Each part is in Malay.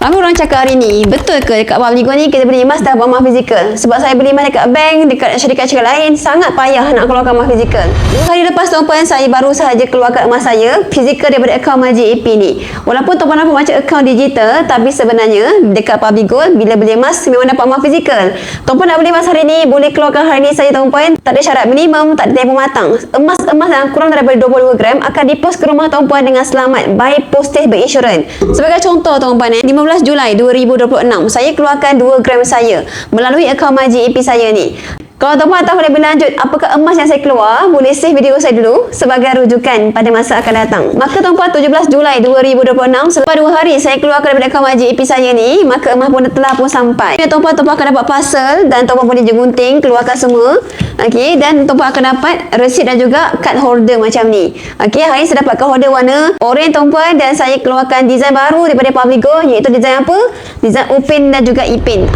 Ramai orang cakap hari ni, betul ke dekat Publigo ni kita beli emas tanpa emas fizikal? Sebab saya beli emas dekat bank, dekat syarikat-syarikat lain, sangat payah nak keluarkan emas fizikal. 2 hari lepas tuan-puan, saya baru sahaja keluarkan emas saya fizikal daripada akaun MAJIP ni. Walaupun tuan-puan nampak macam akaun digital, tapi sebenarnya dekat Publigo, bila beli emas memang dapat emas fizikal. Tuan-puan nak beli emas hari ni, boleh keluarkan hari ni saja tuan-puan. Tak ada syarat minimum, tak ada tempoh matang. Emas-emas yang kurang daripada 22 gram akan dipos ke rumah tuan-puan dengan selamat by postage berinsurans. Sebagai contoh tuan-puan, 15 Julai 2026, saya keluarkan 2 gram saya melalui akaun MAJIP saya ni. Kalau tuan-puan tahu lebih lanjut apakah emas yang saya keluar, boleh save video saya dulu sebagai rujukan pada masa akan datang. Maka tuan-puan, 17 Julai 2026, selepas 2 hari saya keluarkan daripada akaun MAJIP saya ni, maka emas pun telah pun sampai. Tuan-puan akan dapat parcel dan tuan-puan boleh je gunting, keluarkan semua. Okey, dan tuan-puan akan dapat resit dan juga kad holder macam ni. Okey, hari ini saya dapat kad holder warna oranye tuan-puan, dan saya keluarkan design baru daripada Publigo, iaitu design apa? Design Upin dan juga Ipin.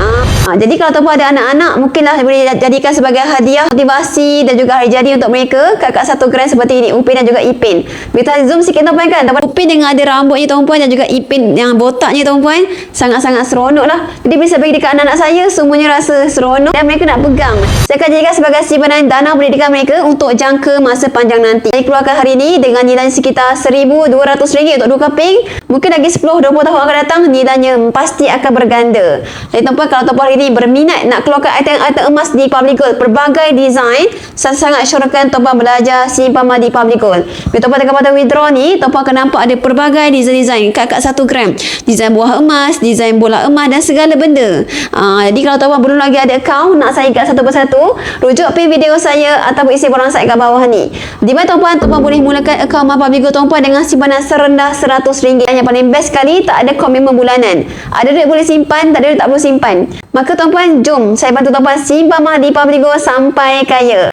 Jadi kalau tuan-puan ada anak-anak, mungkinlah boleh jadikan sebagai hadiah motivasi dan juga hari jadi untuk mereka kad 1 gram seperti ini, Upin dan juga Ipin. Kita zoom sikit tuan-puan kan, Upin dengan ada rambutnya tuan-puan dan juga Ipin yang botaknya tuan-puan, sangat-sangat seronok lah. Jadi bisa bagi dekat anak-anak saya, semuanya rasa seronok dan mereka nak pegang. Saya akan jadikan sebagai simpanan dana pendidikan mereka untuk jangka masa panjang nanti. Saya keluarkan hari ini dengan nilai sekitar RM1,200 untuk 2 keping. Mungkin lagi 10-20 tahun akan datang, nilainya pasti akan berganda. Jadi tuan-puan, kalau tuan-puan hari ini berminat nak keluarkan item-item emas di Publigo, berbagai design, saya sangat syorkan tuan-puan belajar simpan emas di Publigo. Bila tuan-puan tekan button withdraw ni, tuan-puan akan nampak ada pelbagai design-design kad 1 gram, design buah emas, design bola emas dan segala benda. Jadi kalau tuan-puan belum lagi ada akaun, nak saya guide satu persatu, rujuk pin video saya ataupun isi borang saya kat bawah ni. Di mana tuan-puan boleh mulakan akaun emas Publigo tuan-puan dengan simpanan serendah RM100. Yang paling best sekali, tak ada komitmen bulanan. Ada duit boleh simpan, tak ada duit tak perlu simpan. Maka tuan-puan, jom saya bantu tuan-puan simpan emas di Publigo sampai kaya.